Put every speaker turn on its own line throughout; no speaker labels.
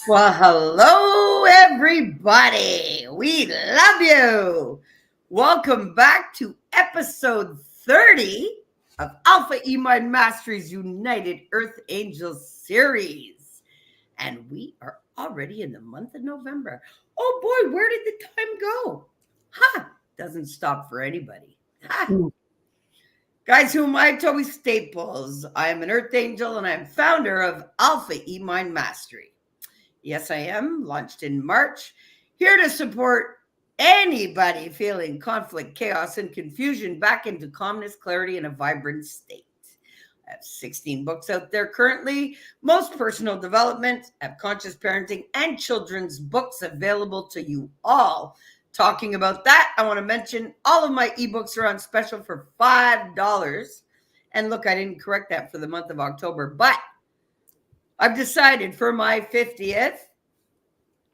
Well, hello, everybody. We love you. Welcome back to episode 30 of Alpha E-Mind Mastery's United Earth Angels series. And we are already in the month of November. Oh, boy, where did the time go? Doesn't stop for anybody. Guys, who am I? Toby Staples. I am an Earth Angel, and I'm founder of Alpha E-Mind Mastery. Yes, I am. Launched in March. Here to support anybody feeling conflict, chaos, and confusion back into calmness, clarity, and a vibrant state. I have 16 books out there currently. Most personal development, I have conscious parenting, and children's books available to you all. Talking about that, I want to mention all of my ebooks are on special for $5. And look, I didn't correct that for the month of October, but I've decided for my 50th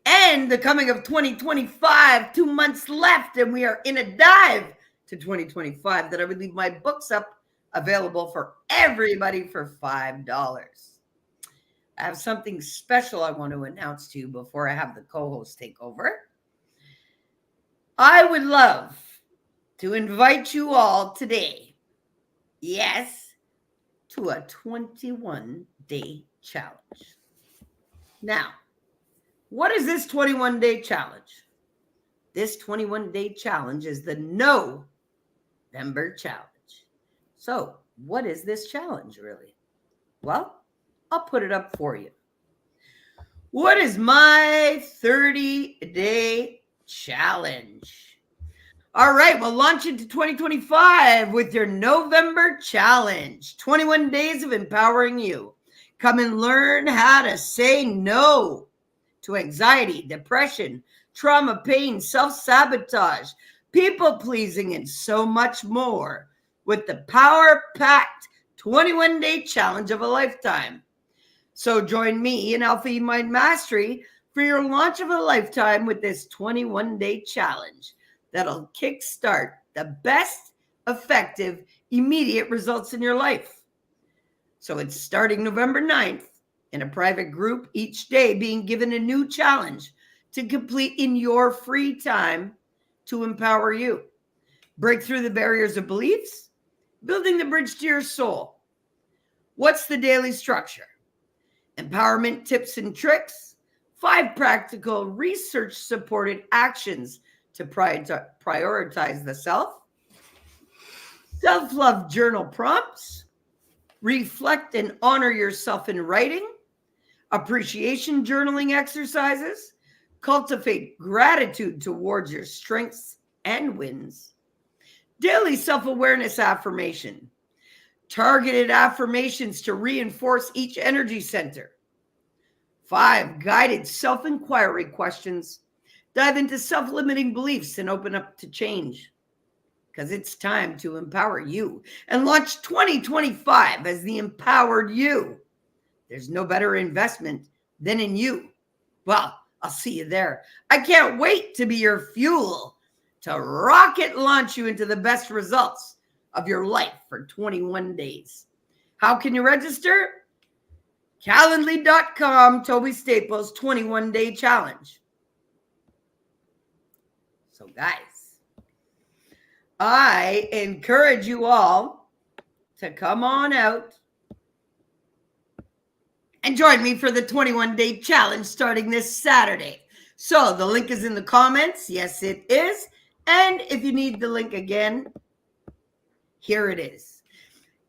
and the coming of 2025, 2 months left, and we are in a dive to 2025, that I would leave my books up available for everybody for $5. I have something special I want to announce to you before I have the co-host take over. I would love to invite you all today, yes, to a 21-day challenge. Now, what is this 21-day challenge? This 21-day challenge is the VEMBER challenge. So, what is this challenge really? Well, I'll put it up for you. What is my 30-day challenge? All right, we'll launch into 2025 with your November challenge. 21 days of empowering you. Come and learn how to say no to anxiety, depression, trauma, pain, self-sabotage, people-pleasing, and so much more with the power-packed 21-day challenge of a lifetime. So join me in Alpha E-Mind Mastery for your launch of a lifetime with this 21-day challenge that'll kickstart the best, effective, immediate results in your life. So it's starting November 9th in a private group, each day being given a new challenge to complete in your free time to empower you. Break through the barriers of beliefs, building the bridge to your soul. What's the daily structure? Empowerment tips and tricks, 5 practical research-supported actions to prioritize the self, self-love journal prompts, reflect and honor yourself in writing, appreciation journaling exercises, cultivate gratitude towards your strengths and wins, daily self-awareness affirmation, targeted affirmations to reinforce each energy center, 5 guided self-inquiry questions, dive into self-limiting beliefs and open up to change. Because it's time to empower you and launch 2025 as the empowered you. There's no better investment than in you. Well, I'll see you there. I can't wait to be your fuel to rocket launch you into the best results of your life for 21 days. How can you register? Calendly.com, Toby Staples 21-day challenge. So guys, I encourage you all to come on out and join me for the 21-day challenge starting this Saturday. So the link is in the comments. Yes, it is. And if you need the link again, here it is.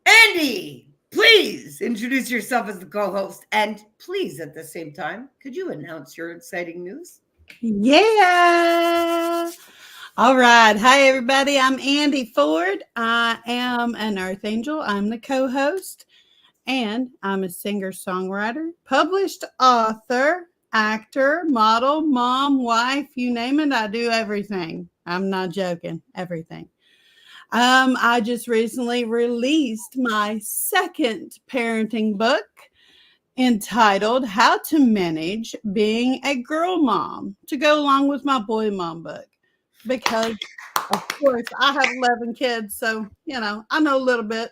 Andy, please introduce yourself as the co-host. And please, at the same time, could you announce your exciting news?
Yeah. All right. Hi, everybody. I'm Andy Ford. I am an Earth Angel. I'm the co-host, and I'm a singer-songwriter, published author, actor, model, mom, wife, you name it. I do everything. I'm not joking. Everything. I just recently released my second parenting book, entitled How to Manage Being a Girl Mom, to go along with my boy mom book. Because, of course, I have 11 kids, so, I know a little bit.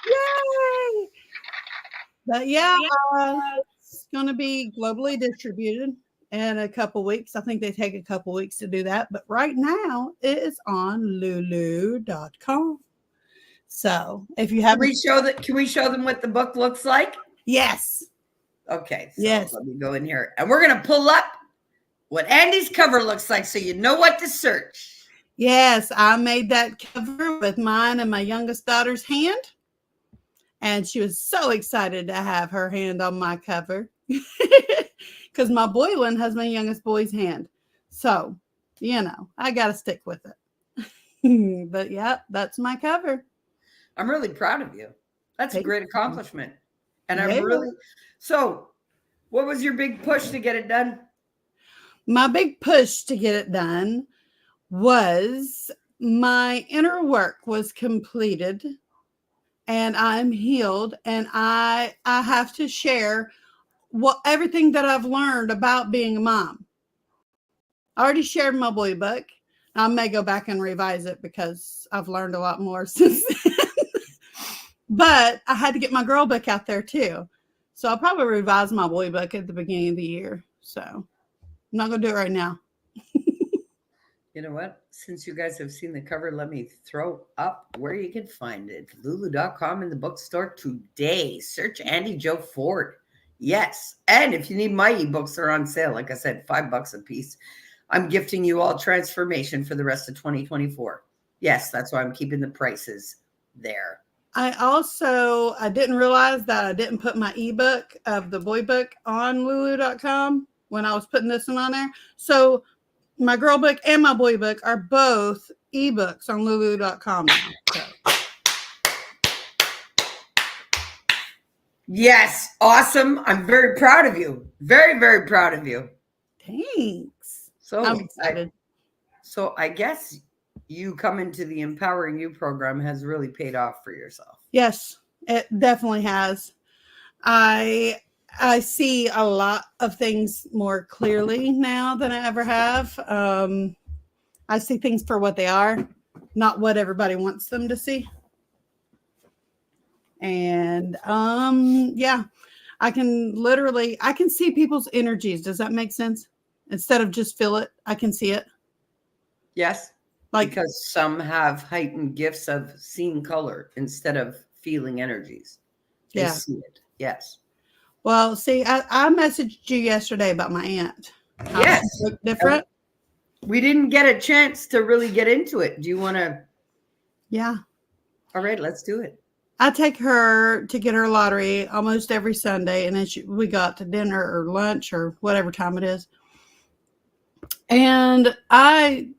Yay! But yeah, it's going to be globally distributed in a couple weeks. I think they take a couple weeks to do that. But right now, it is on lulu.com. So if you haven't,
Can we show them what the book looks like?
yes.
Okay. So
Yes.
let me go in here, and we're gonna pull up what Andy's cover looks like, so you know what to search.
Yes, I made that cover with mine and my youngest daughter's hand, and she was so excited to have her hand on my cover because my boy one has my youngest boy's hand. So, I got to stick with it. But yeah, that's my cover.
I'm really proud of you. That's a great accomplishment. And
Yeah.
So what was your big push to get it done?
My big push to get it done was my inner work was completed, and I'm healed, and I have to share everything that I've learned about being a mom. I already shared my boy book. I may go back and revise it because I've learned a lot more since then. But I had to get my girl book out there too. So I'll probably revise my boy book at the beginning of the year. So I'm not going to do it right now.
You know what? Since you guys have seen the cover, let me throw up where you can find it. Lulu.com in the bookstore today. Search Andy Joe Ford. Yes. And if you need my ebooks, they're on sale. Like I said, $5 a piece. I'm gifting you all transformation for the rest of 2024. Yes, that's why I'm keeping the prices there.
I didn't realize that I didn't put my ebook of the boy book on Lulu.com when I was putting this one on there. So my girl book and my boy book are both ebooks on Lulu.com now. So.
Yes, awesome. I'm very proud of you. Very, very proud of you.
Thanks.
So
I'm excited.
I guess you coming to the Empowering You program has really paid off for yourself.
Yes, it definitely has. I see a lot of things more clearly now than I ever have. I see things for what they are, not what everybody wants them to see. And yeah, I can see people's energies. Does that make sense? Instead of just feel it, I can see it.
Yes. Because some have heightened gifts of seeing color instead of feeling energies. They see it. Yes.
Well, see, I messaged you yesterday about my aunt.
Yes.
Look different.
We didn't get a chance to really get into it. Do you want to?
Yeah.
All right, let's do it.
I take her to get her lottery almost every Sunday, and then we got to dinner or lunch or whatever time it is. And I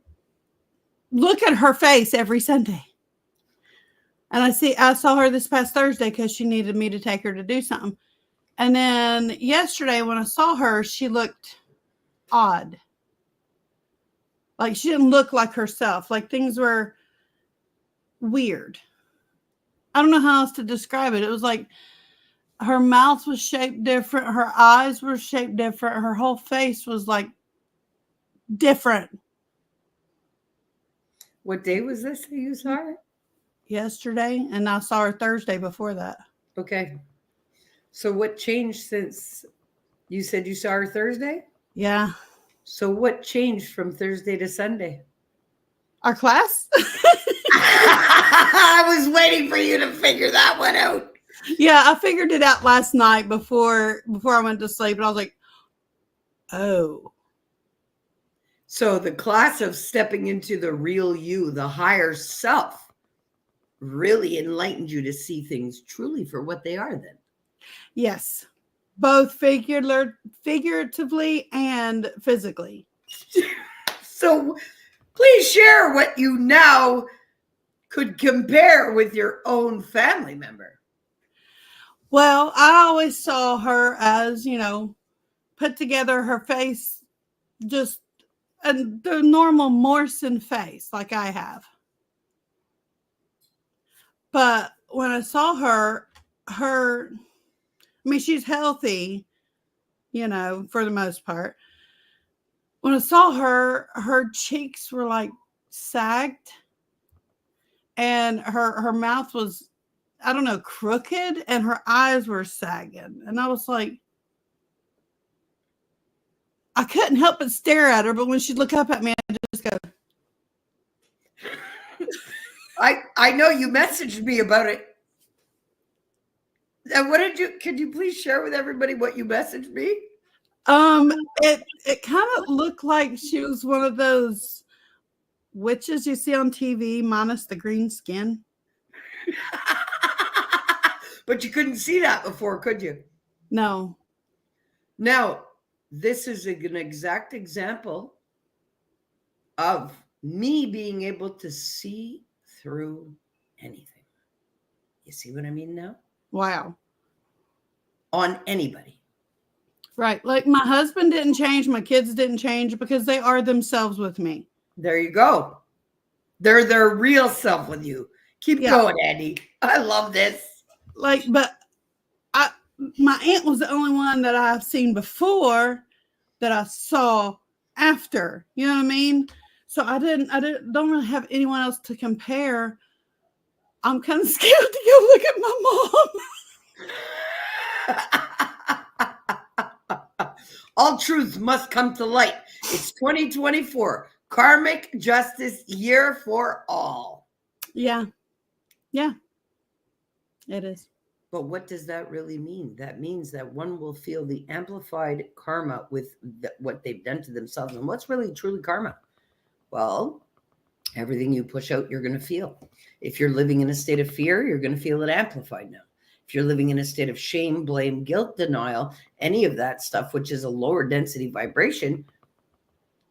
look at her face every Sunday. And I saw her this past Thursday because she needed me to take her to do something. And then yesterday when I saw her, she looked odd. Like she didn't look like herself. Like things were weird. I don't know how else to describe it. It was like her mouth was shaped different. Her eyes were shaped different. Her whole face was like different.
What day was this that you saw her?
Yesterday, and I saw her Thursday before that.
Okay. So what changed since you said you saw her Thursday?
Yeah.
So what changed from Thursday to Sunday?
Our class?
I was waiting for you to figure that one out.
Yeah, I figured it out last night before I went to sleep, and I was like, Oh.
So the class of stepping into the real you, the higher self, really enlightened you to see things truly for what they are then.
Yes. Both figuratively and physically.
So please share what you now could compare with your own family member.
Well, I always saw her as, put together, her face just the normal Morrison face like I have. But when I saw her, she's healthy, for the most part. When I saw her, her cheeks were like sagged and her mouth was, I don't know, crooked, and her eyes were sagging. And I was like, I couldn't help but stare at her, but when she'd look up at me, I just go.
I know you messaged me about it. And could you please share with everybody what you messaged me?
It kind of looked like she was one of those witches you see on TV minus the green skin.
But you couldn't see that before, could you?
No.
Now, this is an exact example of me being able to see through anything. You see what I mean now?
Wow.
On anybody.
Right. Like my husband didn't change. My kids didn't change because they are themselves with me.
There you go. They're their real self with you. Keep going, Andy. I love this.
But my aunt was the only one that I've seen before that I saw after. You know what I mean? So I don't really have anyone else to compare. I'm kind of scared to go look at my mom.
All truths must come to light. It's 2024, karmic justice year for all.
Yeah. Yeah. It is.
But what does that really mean? That means that one will feel the amplified karma with what they've done to themselves. And what's really truly karma? Well, everything you push out, you're going to feel. If you're living in a state of fear, you're going to feel it amplified now. If you're living in a state of shame, blame, guilt, denial, any of that stuff, which is a lower density vibration,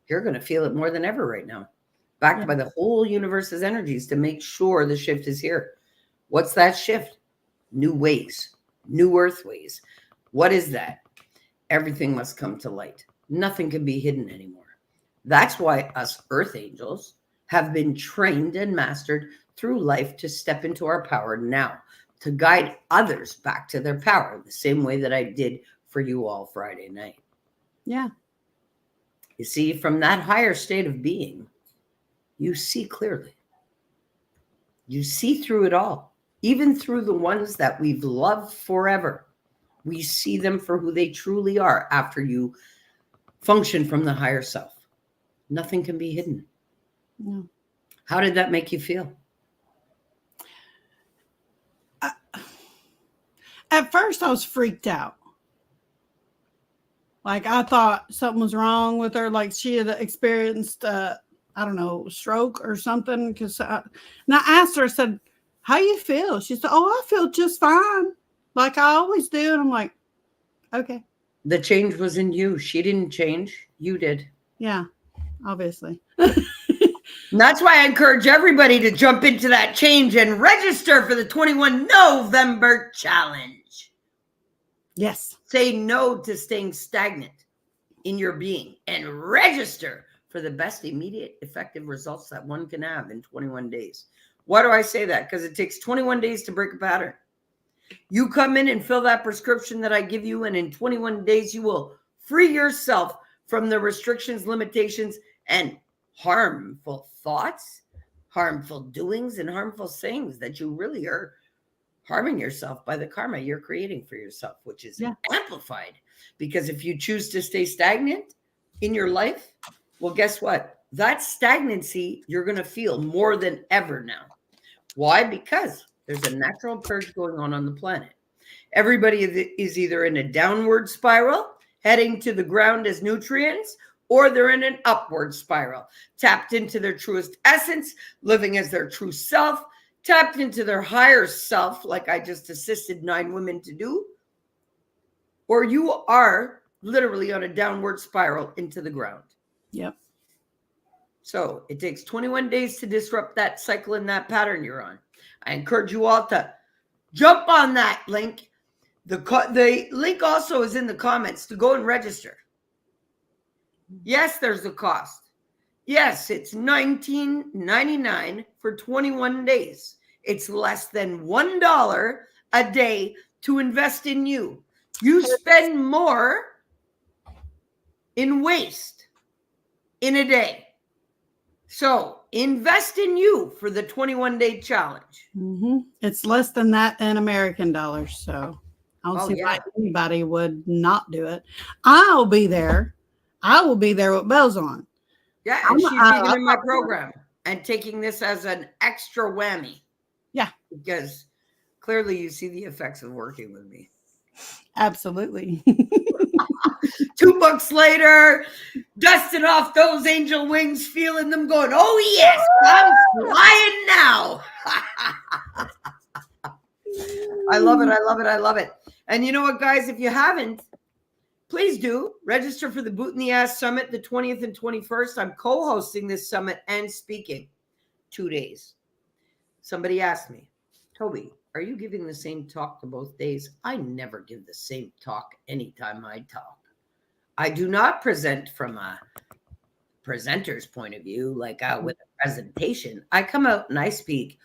you're going to feel it more than ever right now. Backed by the whole universe's energies to make sure the shift is here. What's that shift? New ways, new earth ways. What is that? Everything must come to light. Nothing can be hidden anymore. That's why us earth angels have been trained and mastered through life to step into our power now, to guide others back to their power, the same way that I did for you all Friday night.
Yeah.
You see, from that higher state of being, you see clearly. You see through it all, even through the ones that we've loved forever. We see them for who they truly are after you function from the higher self. Nothing can be hidden.
No.
How did that make you feel?
At first, I was freaked out. Like, I thought something was wrong with her. Like, she had experienced, stroke or something. And I asked her, I said, how you feel? She said, oh, I feel just fine. Like I always do. And I'm like, okay.
The change was in you. She didn't change. You did.
Yeah, obviously.
And that's why I encourage everybody to jump into that change and register for the 21 November challenge.
Yes.
Say no to staying stagnant in your being and register for the best immediate effective results that one can have in 21 days. Why do I say that? Because it takes 21 days to break a pattern. You come in and fill that prescription that I give you, and in 21 days, you will free yourself from the restrictions, limitations, and harmful thoughts, harmful doings, and harmful sayings that you really are harming yourself by the karma you're creating for yourself, which is amplified. Because if you choose to stay stagnant in your life, well, guess what? That stagnancy you're going to feel more than ever now. Why? Because there's a natural purge going on the planet. Everybody is either in a downward spiral heading to the ground as nutrients, or they're in an upward spiral, tapped into their truest essence, living as their true self, tapped into their higher self, like I just assisted 9 women to do, or you are literally on a downward spiral into the ground.
Yep.
So it takes 21 days to disrupt that cycle and that pattern you're on. I encourage you all to jump on that link. The link also is in the comments to go and register. Yes, there's a cost. Yes, it's $19.99 for 21 days. It's less than $1 a day to invest in you. You spend more in waste in a day. So invest in you for the 21-day challenge.
Mm-hmm. It's less than that in American dollars. So I don't see why anybody would not do it. I'll be there. I will be there with bells on.
Yeah, and she's even in my program and taking this as an extra whammy.
Yeah.
Because clearly you see the effects of working with me.
Absolutely.
2 books later, dusting off those angel wings, feeling them going, oh yes, I'm flying now. I love it. I love it. I love it. And you know what, guys, if you haven't, please do register for the Boot in the Ass Summit, the 20th and 21st. I'm co-hosting this summit and speaking 2 days. Somebody asked me, Toby, are you giving the same talk to both days? I never give the same talk anytime I talk. I do not present from a presenter's point of view, like with a presentation. I come out and I speak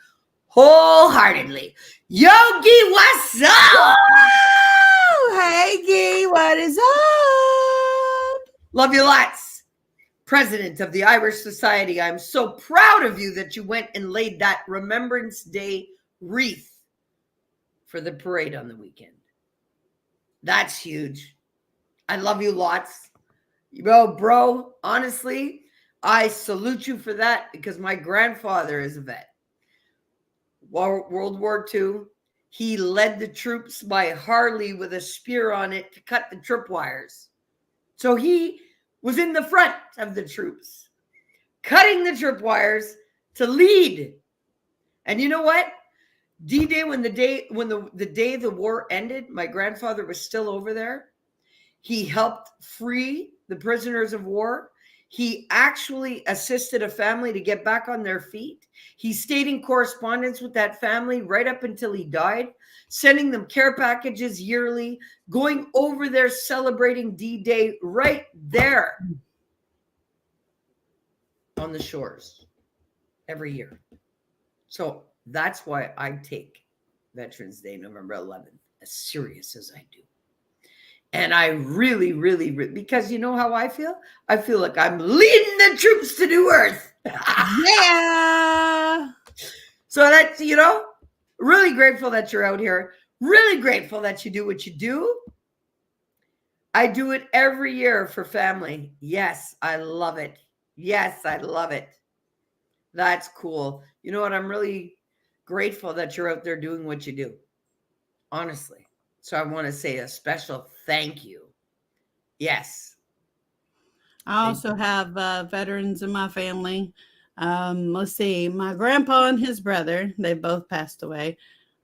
wholeheartedly. Yogi, what's up?
Hey, Gee, what is up?
Love you lots. President of the Irish Society, I'm so proud of you that you went and laid that Remembrance Day wreath for the parade on the weekend. That's huge. I love you lots. Bro, honestly, I salute you for that because my grandfather is a vet. World War II, he led the troops by Harley with a spear on it to cut the tripwires. So he was in the front of the troops, cutting the tripwires to lead. And you know what? D-Day, when the day the war ended, my grandfather was still over there. He helped free the prisoners of war. He actually assisted a family to get back on their feet. He stayed in correspondence with that family right up until he died, sending them care packages yearly, going over there, celebrating D-Day right there on the shores every year. So that's why I take Veterans Day, November 11th, as serious as I do. And I really, because you know how I feel? I feel like I'm leading the troops to New Earth.
Yeah.
So that's, really grateful that you're out here. Really grateful that you do what you do. I do it every year for family. Yes, I love it. Yes, I love it. That's cool. You know what? I'm really grateful that you're out there doing what you do. Honestly. So I want to say a special thank you. Yes.
I also have veterans in my family. Let's see, my grandpa and his brother, they both passed away.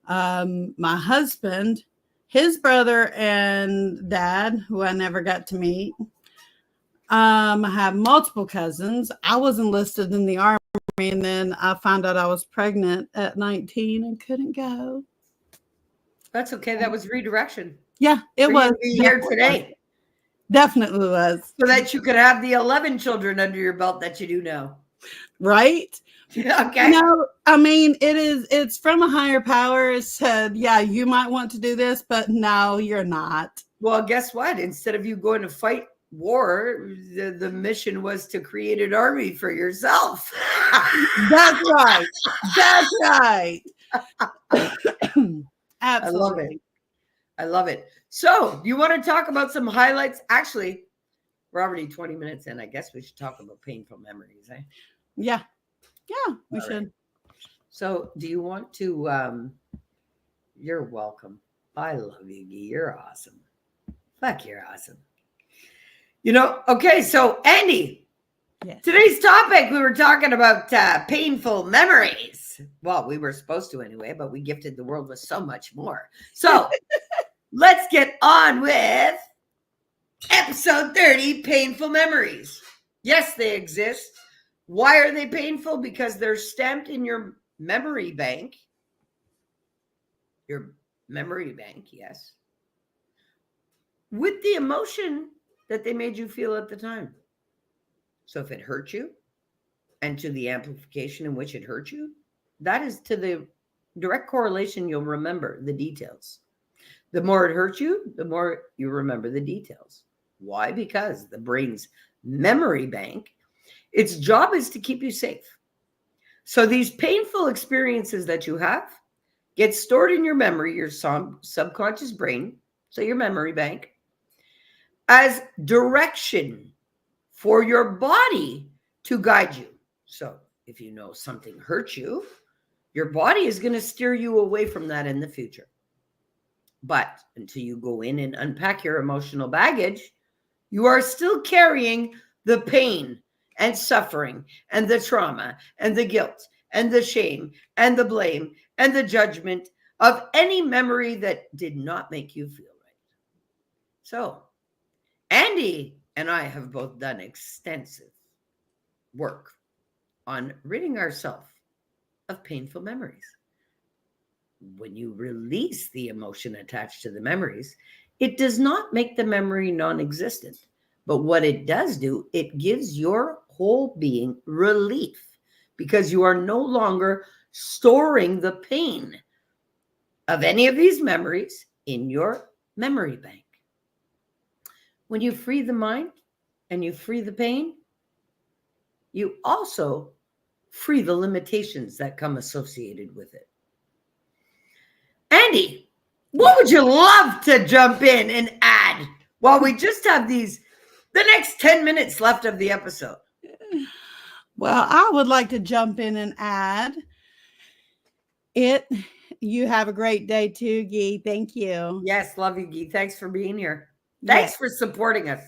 My husband, his brother and dad, who I never got to meet. I have multiple cousins. I was enlisted in the Army, and then I found out I was pregnant at 19 and couldn't go.
That's okay. That was redirection.
Yeah, it was.
Be here today.
Definitely was.
So that you could have the 11 children under your belt that you do now.
Right?
Okay.
No, I mean, it's from a higher power. It said, yeah, you might want to do this, but no, you're not.
Well, guess what? Instead of you going to fight war, the mission was to create an army for yourself.
That's right. That's right. Absolutely.
I love it. So, you want to talk about some highlights? Actually, we're already 20 minutes in. I guess we should talk about painful memories, eh?
Yeah. Yeah, we should. Right.
So, do you want to you're welcome. I love you, Guy. You're awesome. Fuck, you're awesome. Okay, so Andy,
Yes.
today's topic, we were talking about painful memories. Well, we were supposed to anyway, but we gifted the world with so much more. So let's get on with episode 30, painful memories. Yes, they exist. Why are they painful? Because they're stamped in your memory bank. Your memory bank, yes. With the emotion that they made you feel at the time. So if it hurt you, and to the amplification in which it hurt you, that is to the direct correlation you'll remember the details. The more it hurt you, the more you remember the details. Why? Because the brain's memory bank, its job is to keep you safe. So these painful experiences that you have get stored in your memory, your subconscious brain, so your memory bank, as direction for your body to guide you. So if you know something hurt you, your body is going to steer you away from that in the future. But until you go in and unpack your emotional baggage, you are still carrying the pain and suffering and the trauma and the guilt and the shame and the blame and the judgment of any memory that did not make you feel right. So Andy and I have both done extensive work on ridding ourselves of painful memories. When you release the emotion attached to the memories, it does not make the memory non-existent. But what it does do, it gives your whole being relief because you are no longer storing the pain of any of these memories in your memory bank. When you free the mind and you free the pain, you also free the limitations that come associated with it. Andy, what would you love to jump in and add while we just have the next 10 minutes left of the episode?
Well, I would like to jump in and add you have a great day too, Guy. Thank you.
Yes, love you, Guy. Thanks for being here. Thanks for supporting us.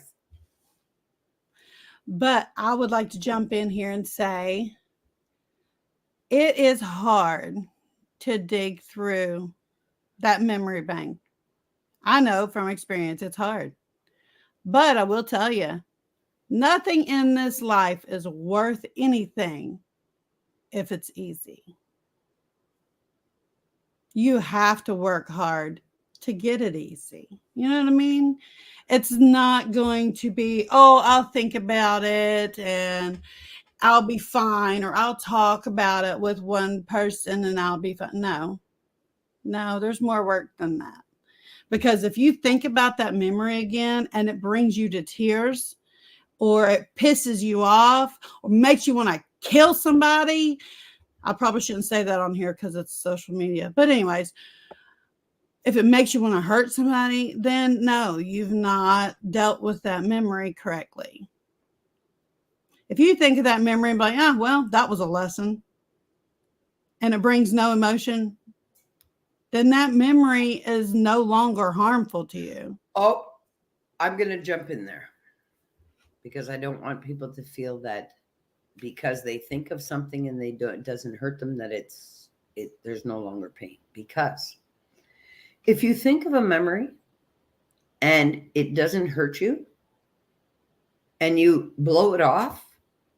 But I would like to jump in here and say it is hard to dig through that memory bank. I know from experience it's hard. But I will tell you, nothing in this life is worth anything if it's easy. You have to work hard to get it easy. You know what I mean? It's not going to be, oh, I'll think about it and I'll be fine, or I'll talk about it with one person and I'll be fine. No, there's more work than that. Because if you think about that memory again and it brings you to tears, or it pisses you off, or makes you want to kill somebody, I probably shouldn't say that on here because it's social media. But anyways, if it makes you want to hurt somebody, then no, you've not dealt with that memory correctly. If you think of that memory and be like, well, that was a lesson, and it brings no emotion, then that memory is no longer harmful to you.
Oh, I'm going to jump in there because I don't want people to feel that because they think of something and it doesn't hurt them, that there's no longer pain. Because if you think of a memory and it doesn't hurt you and you blow it off,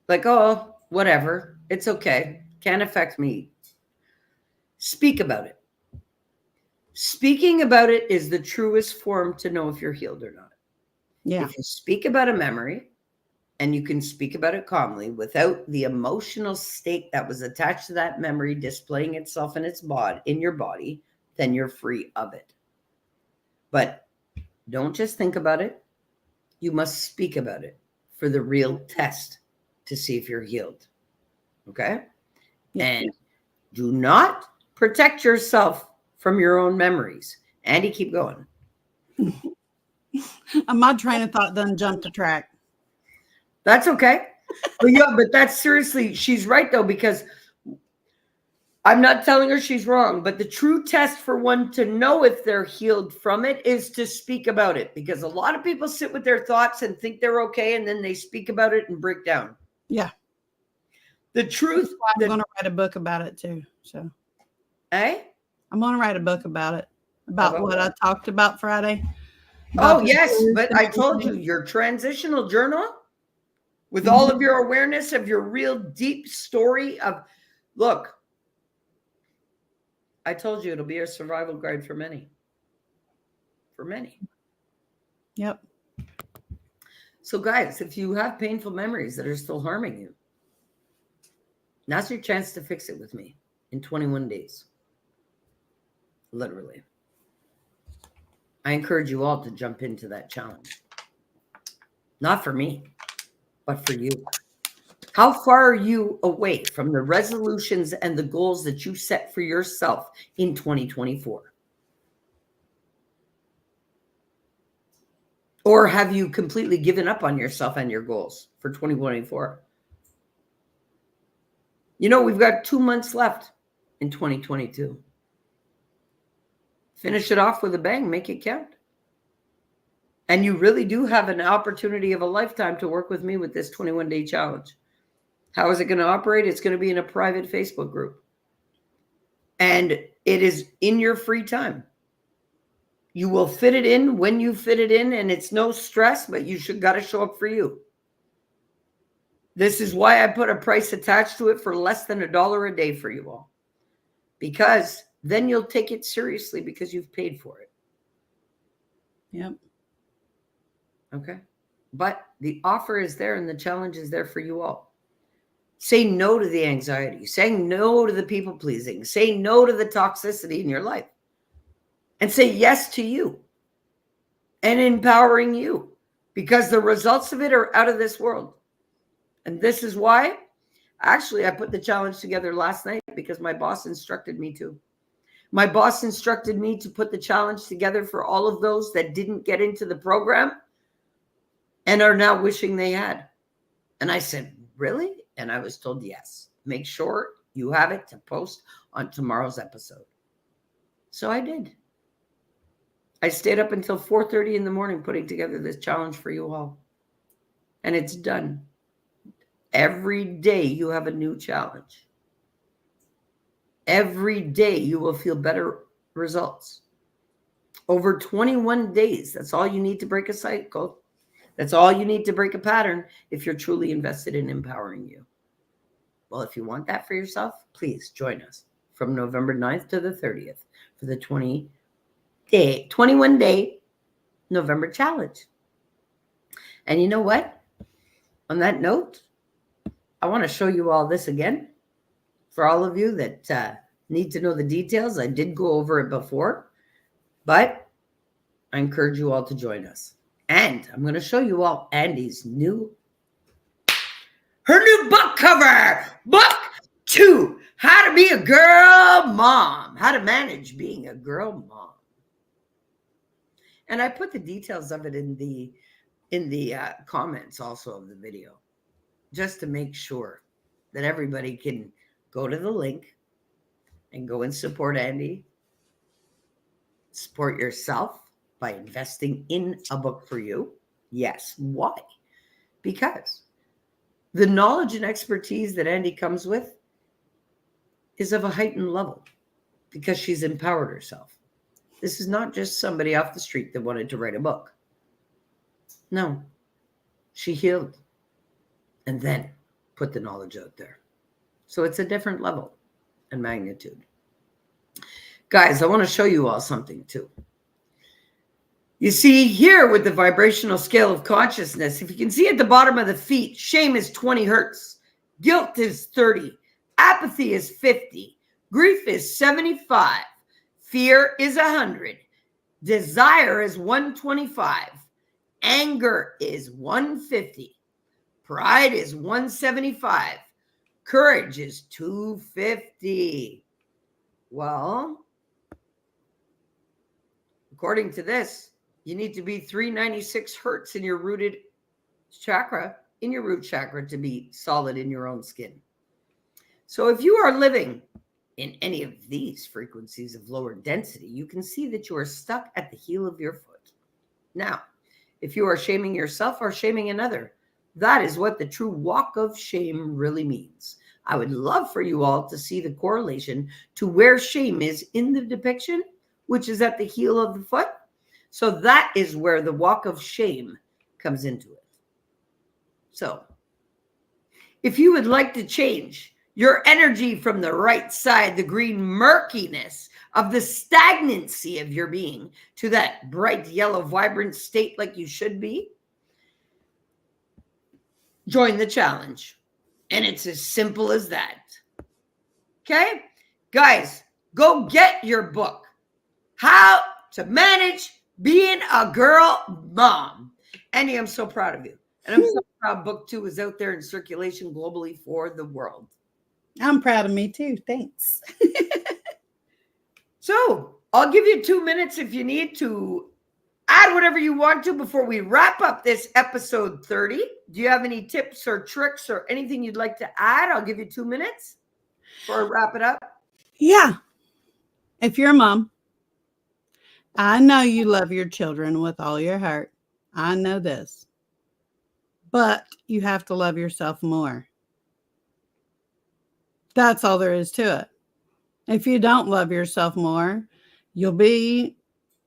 like, oh, whatever, it's okay, can't affect me, speak about it. Speaking about it is the truest form to know if you're healed or not.
Yeah.
If you speak about a memory and you can speak about it calmly without the emotional state that was attached to that memory displaying itself in your body, then you're free of it. But don't just think about it. You must speak about it for the real test to see if you're healed. Okay? Yeah. And do not protect yourself from your own memories. Andy, keep going.
My train of thought done jumped the track.
That's okay. But that's seriously, she's right though, because I'm not telling her she's wrong, but the true test for one to know if they're healed from it is to speak about it, because a lot of people sit with their thoughts and think they're okay, and then they speak about it and break down.
Yeah.
The truth.
I'm going to write a book about it too. So,
eh?
I'm going to write a book about it, about what I talked about Friday.
Oh, yes, but I told you, your transitional journal with all of your awareness of your real deep story of, look, I told you it'll be a survival guide for many. For many.
Yep.
So, guys, if you have painful memories that are still harming you, now's your chance to fix it with me in 21 days. Literally. I encourage you all to jump into that challenge. Not for me, but for you. How far are you away from the resolutions and the goals that you set for yourself in 2024? Or have you completely given up on yourself and your goals for 2024? You know, we've got 2 months left in 2022. Finish it off with a bang, make it count. And you really do have an opportunity of a lifetime to work with me with this 21-day challenge. How is it going to operate? It's going to be in a private Facebook group. And it is in your free time. You will fit it in when you fit it in, and it's no stress, but you got to show up for you. This is why I put a price attached to it for less than $1 a day for you all. Because then you'll take it seriously because you've paid for it.
Yep.
Okay. But the offer is there and the challenge is there for you all. Say no to the anxiety. Say no to the people pleasing. Say no to the toxicity in your life. And say yes to you and empowering you, because the results of it are out of this world. And this is why, actually, I put the challenge together last night because my boss instructed me to. My boss instructed me to put the challenge together for all of those that didn't get into the program and are now wishing they had. And I said, really? And I was told, yes. Make sure you have it to post on tomorrow's episode. So I did. I stayed up until 4:30 in the morning putting together this challenge for you all. And it's done. Every day you have a new challenge. Every day you will feel better results. Over 21 days, that's all you need to break a cycle. That's all you need to break a pattern if you're truly invested in empowering you. Well, if you want that for yourself, please join us from November 9th to the 30th for the 21-day November challenge. And you know what? On that note, I want to show you all this again. For all of you that need to know the details, I did go over it before, but I encourage you all to join us. And I'm going to show you all Andy's new book cover. Book 2, How to Be a Girl Mom. How to Manage Being a Girl Mom. And I put the details of it in the comments also of the video, just to make sure that everybody can go to the link and go and support Andy. Support yourself by investing in a book for you. Yes. Why? Because the knowledge and expertise that Andy comes with is of a heightened level because she's empowered herself. This is not just somebody off the street that wanted to write a book. No, she healed and then put the knowledge out there. So it's a different level and magnitude. Guys, I want to show you all something too. You see here with the vibrational scale of consciousness, if you can see at the bottom of the feet, shame is 20 hertz, guilt is 30, apathy is 50, grief is 75, fear is 100, desire is 125, anger is 150, pride is 175, courage is 250. Well, according to this, you need to be 396 hertz in your rooted chakra, in your root chakra, to be solid in your own skin. So if you are living in any of these frequencies of lower density, you can see that you are stuck at the heel of your foot. Now, if you are shaming yourself or shaming another, that is what the true walk of shame really means. I would love for you all to see the correlation to where shame is in the depiction, which is at the heel of the foot. So that is where the walk of shame comes into it. So if you would like to change your energy from the right side, the green murkiness of the stagnancy of your being, to that bright yellow, vibrant state like you should be, join the challenge. And it's as simple as that. Okay? Guys, go get your book, How to Manage Being a Girl Mom. Annie, I'm so proud of you. And I'm so proud book 2 is out there in circulation globally for the world.
I'm proud of me too. Thanks.
So I'll give you 2 minutes if you need to add whatever you want to before we wrap up this episode 30. Do you have any tips or tricks or anything you'd like to add? I'll give you 2 minutes before I wrap it up.
Yeah. If you're a mom, I know you love your children with all your heart. I know this. But you have to love yourself more. That's all there is to it. If you don't love yourself more, you'll be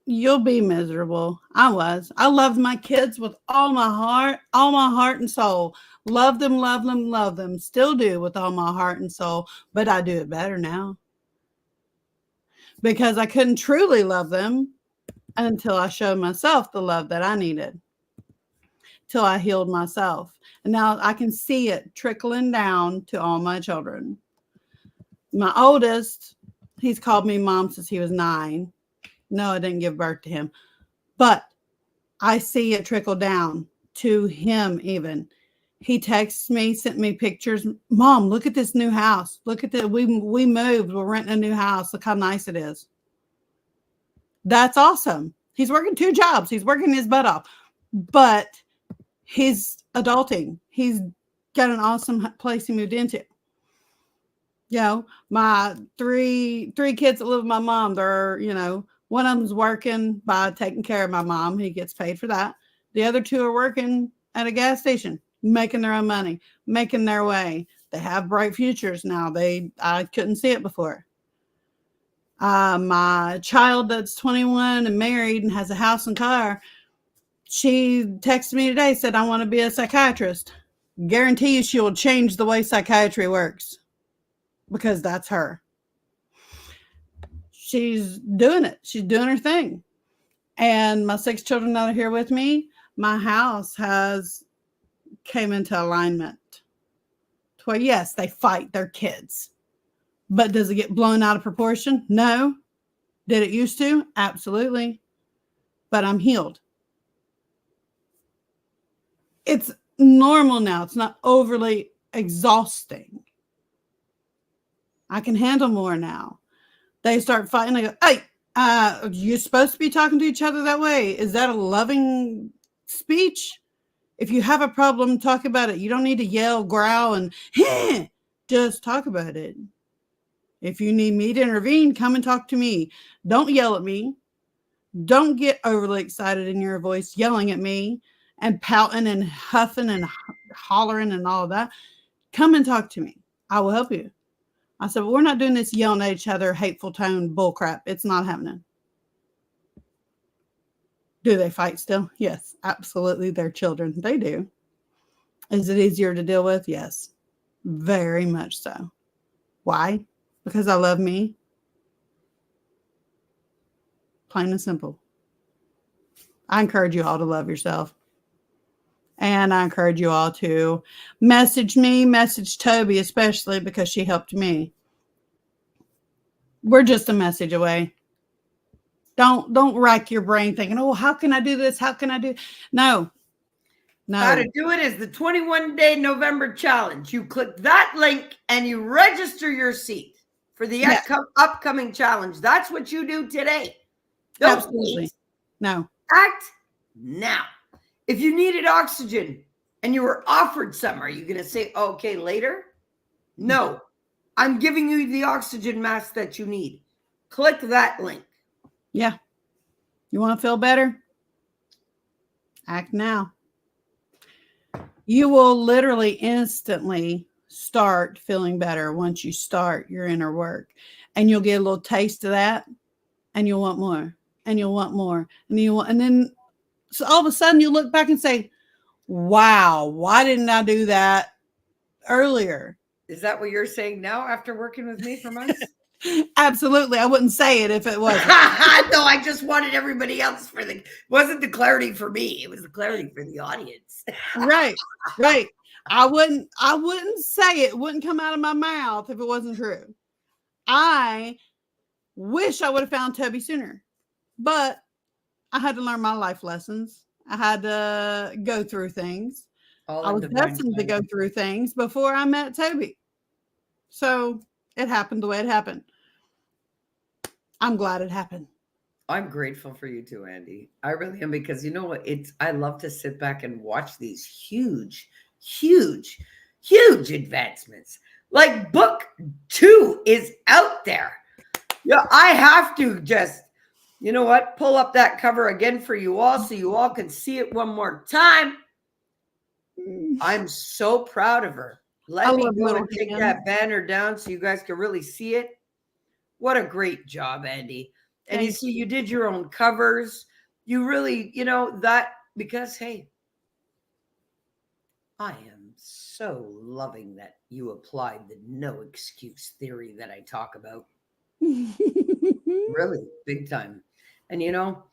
miserable. I loved my kids with all my heart and soul. Love them, love them, love them. Still do with all my heart and soul, but I do it better now. Because I couldn't truly love them until I showed myself the love that I needed. Till I healed myself. And now I can see it trickling down to all my children. My oldest, he's called me mom since he was 9. No, I didn't give birth to him. But I see it trickle down to him even. He texts me, sent me pictures. Mom, look at this new house. Look at we moved. We're renting a new house. Look how nice it is. That's awesome. He's working 2 jobs. He's working his butt off. But he's adulting. He's got an awesome place he moved into. You know, my three kids that live with my mom, they're, one of them's working by taking care of my mom. He gets paid for that. The other 2 are working at a gas station, making their own money, making their way. They have bright futures now. I couldn't see it before. My child that's 21 and married and has a house and car, she texted me today, said, I want to be a psychiatrist. Guarantee you she will change the way psychiatry works. Because that's her. She's doing it. She's doing her thing. And my 6 children that are here with me, my house came into alignment. To where, yes, they fight their kids. But does it get blown out of proportion? No. Did it used to? Absolutely. But I'm healed. It's normal now. It's not overly exhausting. I can handle more now. They start fighting. I go, hey, you're supposed to be talking to each other that way. Is that a loving speech? If you have a problem, talk about it. You don't need to yell, growl, and just talk about it. If you need me to intervene, come and talk to me. Don't yell at me. Don't get overly excited in your voice, yelling at me and pouting and huffing and hollering and all of that. Come and talk to me. I will help you. I said, well, we're not doing this yelling at each other, hateful tone bullcrap. It's not happening. Do they fight still? Yes, absolutely. They're children. They do. Is it easier to deal with? Yes, very much so. Why? Because I love me. Plain and simple. I encourage you all to love yourself. And I encourage you all to message me, message Toby, especially because she helped me. We're just a message away. Don't rack your brain thinking, oh, how can I do this? How can I do? No.
How to do it is the 21-day November challenge. You click that link and you register your seat for the upcoming challenge. That's what you do today.
Absolutely. No.
Act now. If you needed oxygen and you were offered some, are you going to say, okay, later? No. I'm giving you the oxygen mask that you need. Click that link.
Yeah. You want to feel better? Act now. You will literally instantly start feeling better once you start your inner work. And you'll get a little taste of that, and you'll want more, and you'll want more, and then so all of a sudden you look back and say, wow, why didn't I do that earlier?
Is that what you're saying now after working with me for months?
Absolutely. I wouldn't say it if it wasn't.
No, I just wanted everybody else for the, wasn't the clarity for me. It was the clarity for the audience.
Right. I wouldn't say it. It wouldn't come out of my mouth if it wasn't true. I wish I would have found Toby sooner, but I had to learn my life lessons. I had to go through things. I was destined to go through things before I met Toby. So it happened the way it happened. I'm glad it happened.
I'm grateful for you too, Andy. I really am, because you know what? I love to sit back and watch these huge advancements. Like book 2 is out there. Yeah, I have to just, you know what? Pull up that cover again for you all so you all can see it one more time. I'm so proud of her. Let me go and take that banner down so you guys can really see it. What a great job, Andy. And you see, you did your own covers. You really, you know, that, because, hey, I am so loving that you applied the no excuse theory that I talk about. Really, big time. And, you know,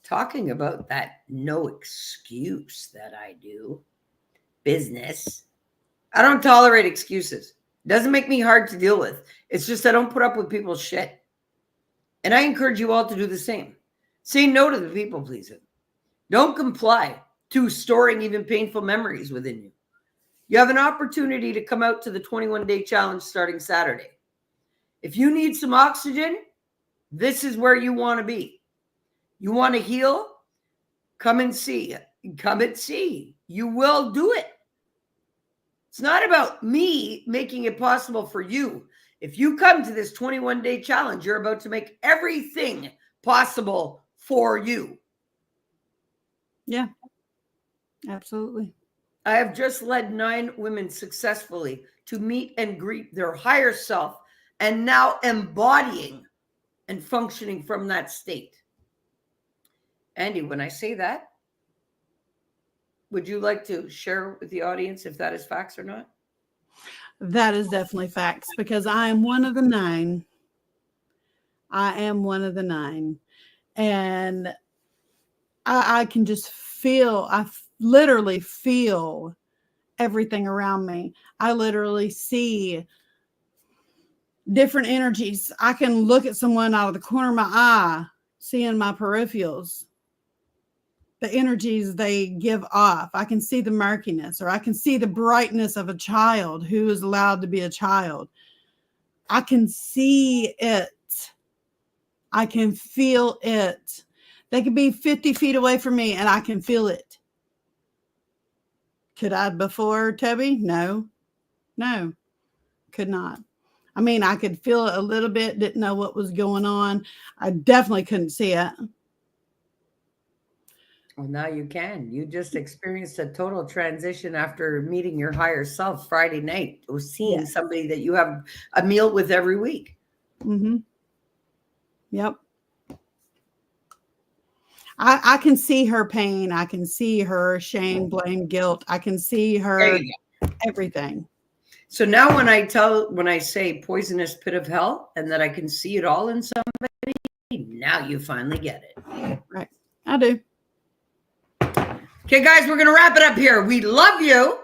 talking about that no excuse that I do, business, I don't tolerate excuses. It doesn't make me hard to deal with. It's just I don't put up with people's shit. And I encourage you all to do the same. Say no to the people pleasing. Don't comply to storing even painful memories within you. You have an opportunity to come out to the 21-day challenge starting Saturday. If you need some oxygen, this is where you want to be. You want to heal? Come and see. Come and see. You will do it. It's not about me making it possible for you. If you come to this 21-day challenge, you're about to make everything possible for you.
Yeah, absolutely.
I have just led 9 women successfully to meet and greet their higher self, and now embodying and functioning from that state. Andy, when I say that, would you like to share with the audience if that is facts or not?
That is definitely facts, because I am one of the 9. I am one of the 9. And I can just feel, literally feel everything around me. I literally see different energies. I can look at someone out of the corner of my eye, seeing my peripherals, the energies they give off. I can see the murkiness, or I can see the brightness of a child who is allowed to be a child. I can see it. I can feel it. They could be 50 feet away from me and I can feel it. Could I before, Toby? No, could not. I mean, I could feel it a little bit, didn't know what was going on. I definitely couldn't see it.
Well, now you can. You just experienced a total transition after meeting your higher self Friday night, or seeing somebody that you have a meal with every week.
Mm-hmm. Yep. I can see her pain. I can see her shame, blame, guilt. I can see her everything.
So now when I say poisonous pit of hell, and that I can see it all in somebody, now you finally get it.
Right. I do.
Okay, guys, we're going to wrap it up here. We love you.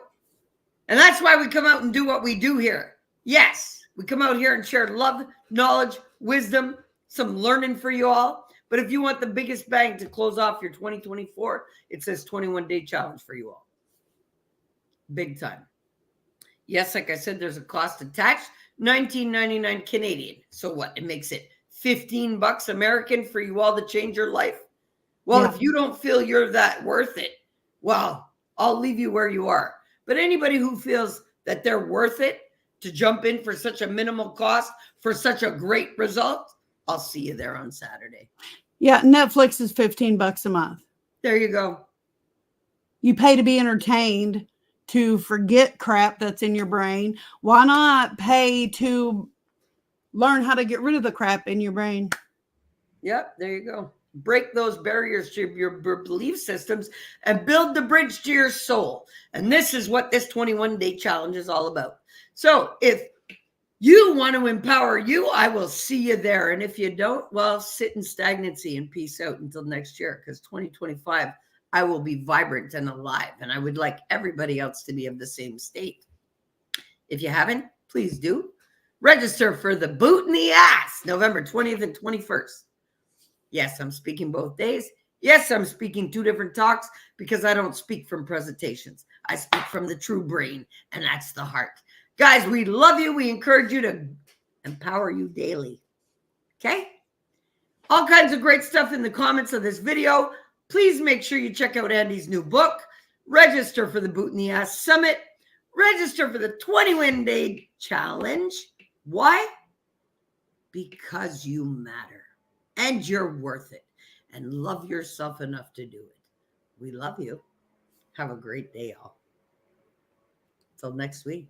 And that's why we come out and do what we do here. Yes, we come out here and share love, knowledge, wisdom, some learning for you all. But if you want the biggest bang to close off your 2024, it says 21-day challenge for you all. Big time. Yes, like I said, there's a cost attached, $19.99 Canadian. So what? It makes it $15 American for you all to change your life. Well, if you don't feel you're that worth it, well, I'll leave you where you are. But anybody who feels that they're worth it, to jump in for such a minimal cost for such a great result, I'll see you there on Saturday.
Yeah, Netflix is $15 a month.
There you go.
You pay to be entertained, to forget crap that's in your brain. Why not pay to learn how to get rid of the crap in your brain?
Yep, there you go. Break those barriers to your belief systems and build the bridge to your soul. And this is what this 21-day challenge is all about. So if you want to empower you, I will see you there. And if you don't, well, sit in stagnancy and peace out until next year, because 2025, I will be vibrant and alive. And I would like everybody else to be of the same state. If you haven't, please do. Register for the Boot in the Ass, November 20th and 21st. Yes, I'm speaking both days. Yes, I'm speaking 2 different talks because I don't speak from presentations. I speak from the true brain, and that's the heart. Guys, we love you. We encourage you to empower you daily. Okay? All kinds of great stuff in the comments of this video. Please make sure you check out Andy's new book. Register for the Boot in the Ass Summit. Register for the 21-day challenge. Why? Because you matter. And you're worth it. And love yourself enough to do it. We love you. Have a great day, all. Until next week.